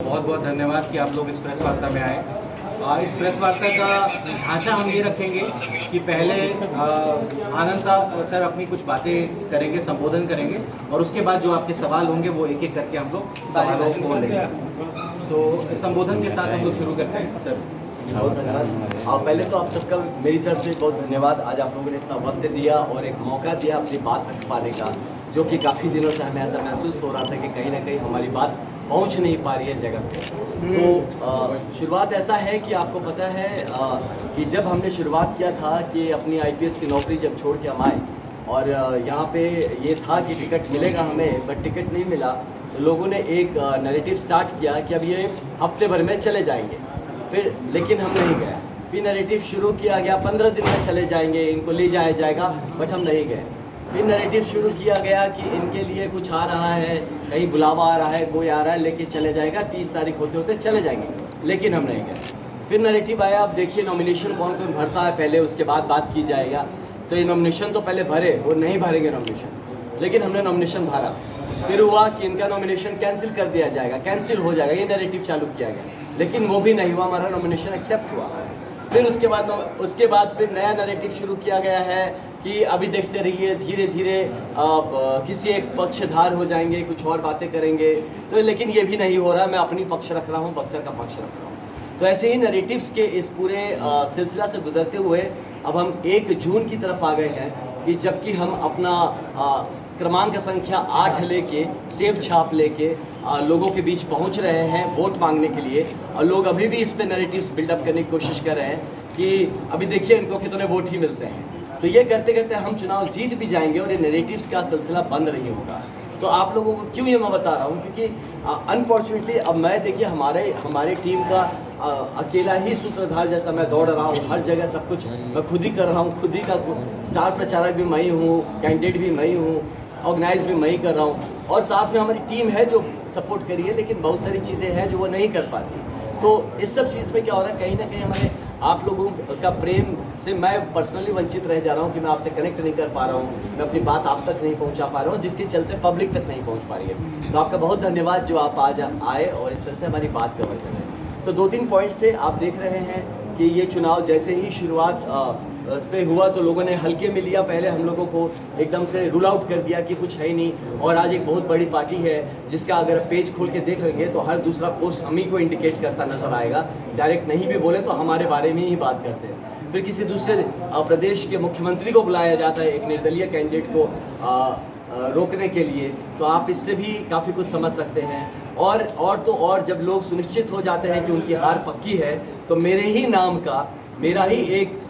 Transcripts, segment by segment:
बहुत बहुत धन्यवाद कि आप लोग इस प्रेस वार्ता में आए। इस प्रेस वार्ता का ढांचा हम ये रखेंगे कि पहले आनंद साहब सर अपनी कुछ बातें करेंगे, संबोधन करेंगे, और उसके बाद जो आपके सवाल होंगे वो एक एक करके हम लोग सवालों को लेंगे। तो संबोधन के साथ हम लोग शुरू करते हैं। सर बहुत धन्यवाद। और पहले तो आप सबका मेरी तरफ से बहुत धन्यवाद। आज आप लोगों ने इतना वक्त दिया और एक मौका दिया अपनी बात रख पाने का, जो कि काफ़ी दिनों से हमें ऐसा महसूस हो रहा था कि कहीं ना कहीं हमारी बात पहुंच नहीं पा रही है जगह पे। तो शुरुआत ऐसा है कि आपको पता है कि जब हमने शुरुआत किया था कि अपनी आईपीएस की नौकरी जब छोड़ के हम आए और यहाँ पे ये था कि टिकट मिलेगा हमें, बट टिकट नहीं मिला, तो लोगों ने एक नैरेटिव स्टार्ट किया कि अब ये हफ्ते भर में चले जाएंगे। फिर लेकिन हम नहीं गए। फिर नैरेटिव शुरू किया गया 15 दिन में चले जाएंगे, इनको ले जाया जाएगा, बट हम नहीं गए। फिर नैरेटिव शुरू किया गया कि इनके लिए कुछ आ रहा है, कहीं बुलावा आ रहा है, कोई आ रहा है लेके चले जाएगा, 30 तारीख होते होते चले जाएंगे, लेकिन हम नहीं गए। फिर नैरेटिव आया, अब देखिए नॉमिनेशन कौन कौन भरता है पहले, उसके बाद बात की जाएगा। तो ये नॉमिनेशन तो पहले भरे, वो नहीं भरेंगे नॉमिनेशन, लेकिन हमने नॉमिनेशन भरा। फिर हुआ कि इनका नॉमिनेशन कैंसिल कर दिया जाएगा, कैंसिल हो जाएगा, ये नैरेटिव चालू किया गया, लेकिन वो भी नहीं हुआ, हमारा नॉमिनेशन एक्सेप्ट हुआ। फिर उसके बाद फिर नया नैरेटिव शुरू किया गया है कि अभी देखते रहिए, धीरे धीरे किसी एक पक्षधार हो जाएंगे, कुछ और बातें करेंगे। तो लेकिन ये भी नहीं हो रहा, मैं अपनी पक्ष रख रहा हूँ, बक्सर का पक्ष रख रहा हूँ। तो ऐसे ही नैरेटिव्स के इस पूरे सिलसिला से गुजरते हुए अब हम 1 जून की तरफ आ गए हैं कि जबकि हम अपना क्रमांक संख्या 8 लेके, सेब छाप लेके लोगों के बीच पहुंच रहे हैं वोट मांगने के लिए, और लोग अभी भी इस पे नैरेटिव्स बिल्डअप करने की कोशिश कर रहे हैं कि अभी देखिए इनको कितने वोट ही मिलते हैं। तो ये करते करते हम चुनाव जीत भी जाएंगे और ये नैरेटिव्स का सिलसिला बंद नहीं होगा। तो आप लोगों को क्यों ये मैं बता रहा हूँ, क्योंकि अनफॉर्चुनेटली अब मैं देखिए हमारे टीम का अकेला ही सूत्रधार जैसा मैं दौड़ रहा हूँ, हर जगह सब कुछ मैं खुद ही कर रहा हूँ, खुद ही का स्टार प्रचारक भी मैं ही हूँ, कैंडिडेट भी मैं ही हूँ, ऑर्गेनाइज भी मैं ही कर रहा हूँ, और साथ में हमारी टीम है जो सपोर्ट करी है, लेकिन बहुत सारी चीज़ें हैं जो वो नहीं कर पाती। तो इस सब चीज़ में क्या हो रहा है, कहीं ना कहीं हमारे आप लोगों का प्रेम से मैं पर्सनली वंचित रह जा रहा हूँ कि मैं आपसे कनेक्ट नहीं कर पा रहा हूँ, मैं अपनी बात आप तक नहीं पहुँचा पा रहा हूँ, जिसके चलते पब्लिक तक नहीं पहुँच पा रही है। तो आपका बहुत धन्यवाद जो आप आज आए और इस तरह से हमारी बात कवर कर रहे हैं। तो 2-3 पॉइंट्स थे, आप देख रहे हैं कि ये चुनाव जैसे ही शुरुआत इस पे हुआ तो लोगों ने हल्के में लिया, पहले हम लोगों को एकदम से रूल आउट कर दिया कि कुछ है ही नहीं। और आज एक बहुत बड़ी पार्टी है जिसका अगर पेज खोल के देख लेंगे तो हर दूसरा पोस्ट हम ही को इंडिकेट करता नजर आएगा, डायरेक्ट नहीं भी बोले तो हमारे बारे में ही बात करते हैं। फिर किसी दूसरे प्रदेश के मुख्यमंत्री को बुलाया जाता है एक निर्दलीय कैंडिडेट को रोकने के लिए, तो आप इससे भी काफ़ी कुछ समझ सकते हैं। और जब लोग सुनिश्चित हो जाते हैं कि उनकी हार पक्की है, तो मेरे ही नाम का मेरा ही एक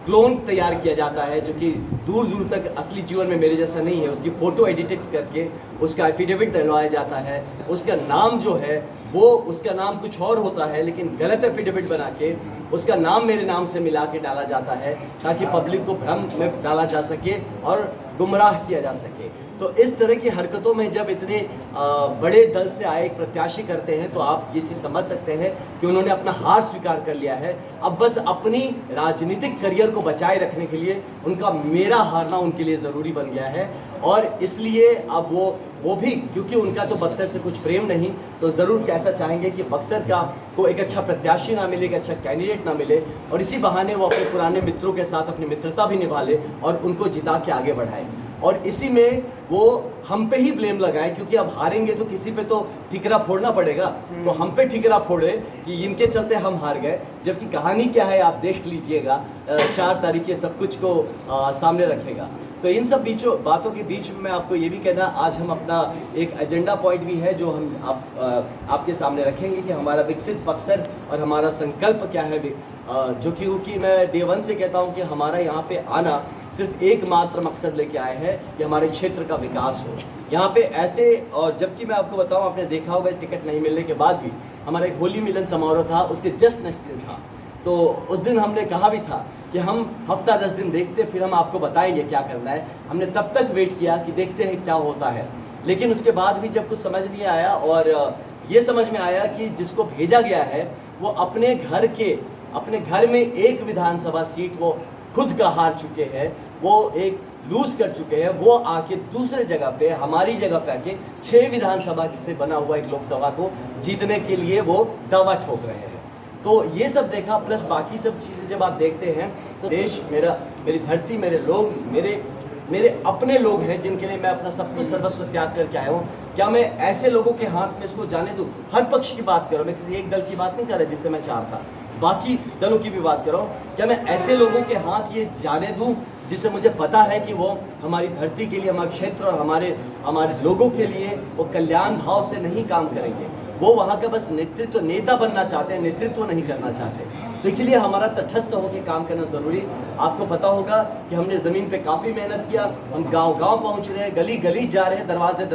क्लोन तैयार किया जाता है जो कि दूर दूर तक असली जीवन में मेरे जैसा नहीं है, उसकी फ़ोटो एडिटेड करके उसका एफिडेविट डलवाया जाता है। उसका नाम जो है वो उसका नाम कुछ और होता है, लेकिन गलत एफिडेविट बना के उसका नाम मेरे नाम से मिला के डाला जाता है ताकि पब्लिक को भ्रम में डाला जा सके और गुमराह किया जा सके। तो इस तरह की हरकतों में जब इतने बड़े दल से आए एक प्रत्याशी करते हैं तो आप ये चीज़ समझ सकते हैं कि उन्होंने अपना हार स्वीकार कर लिया है। अब बस अपनी राजनीतिक करियर को बचाए रखने के लिए उनका मेरा हारना उनके लिए ज़रूरी बन गया है, और इसलिए अब वो भी क्योंकि उनका तो बक्सर से कुछ प्रेम नहीं, तो ज़रूर कैसा चाहेंगे कि बक्सर का को एक अच्छा प्रत्याशी ना मिले, एक अच्छा कैंडिडेट ना मिले, और इसी बहाने वो अपने पुराने मित्रों के साथ अपनी मित्रता भी निभा ले और उनको जिता के आगे बढ़ाए। और इसी में वो हम पे ही ब्लेम लगाए, क्योंकि अब हारेंगे तो किसी पे तो ठिकरा फोड़ना पड़ेगा, तो हम पे ठिकरा फोड़े कि इनके चलते हम हार गए। जबकि कहानी क्या है आप देख लीजिएगा, 4 तारीख के सब कुछ को सामने रखेगा। तो इन सब बातों के बीच में मैं आपको ये भी कहना, आज हम अपना एक एजेंडा पॉइंट भी है जो हम आपके सामने रखेंगे कि हमारा विकसित बक्सर और हमारा संकल्प क्या है, जो कि मैं डे 1 से कहता हूँ कि हमारा यहाँ पे आना सिर्फ एकमात्र मकसद लेके आए हैं कि हमारे क्षेत्र का विकास हो यहाँ पे ऐसे। और जबकि मैं आपको बताऊँ, आपने देखा होगा टिकट नहीं मिलने के बाद भी हमारा एक होली मिलन समारोह था, उसके जस्ट नेक्स्ट दिन था। तो उस दिन हमने कहा भी था कि हम हफ्ता 10 दिन देखते फिर हम आपको बताएंगे क्या करना है। हमने तब तक वेट किया कि देखते हैं क्या होता है, लेकिन उसके बाद भी जब कुछ समझ नहीं आया और ये समझ में आया कि जिसको भेजा गया है वो अपने घर में एक विधानसभा सीट वो खुद का हार चुके हैं, वो एक लूज कर चुके हैं, वो आके दूसरे जगह पे, हमारी जगह पे आके 6 विधानसभा से बना हुआ एक लोकसभा को जीतने के लिए वो दावा ठोक रहे हैं। तो ये सब देखा, प्लस बाकी सब चीज़ें जब आप देखते हैं तो देश मेरा, मेरी धरती, मेरे लोग, मेरे अपने लोग हैं जिनके लिए मैं अपना सब कुछ सर्वस्व त्याग करके आया हूँ। क्या मैं ऐसे लोगों के हाथ में इसको जाने दूँ? हर पक्ष की बात कर रहा हूँ, मैं किसी एक दल की बात नहीं कर रहा जिससे मैं चाहता, बाकी दलों की भी बात कर रहा हूँ। क्या मैं ऐसे लोगों के हाथ ये जाने दूँ जिससे मुझे पता है कि वो हमारी धरती के लिए, हमारे क्षेत्र और हमारे लोगों के लिए वो कल्याण भाव से नहीं काम करेंगे, वो वहाँ का बस नेतृत्व, नेता बनना चाहते हैं, नेतृत्व नहीं करना चाहते। तो इसलिए हमारा तटस्थ होकर काम करना ज़रूरी। आपको पता होगा कि हमने ज़मीन पे काफ़ी मेहनत किया, हम गांव-गांव पहुँच रहे हैं, गली-गली जा रहे हैं, दरवाजे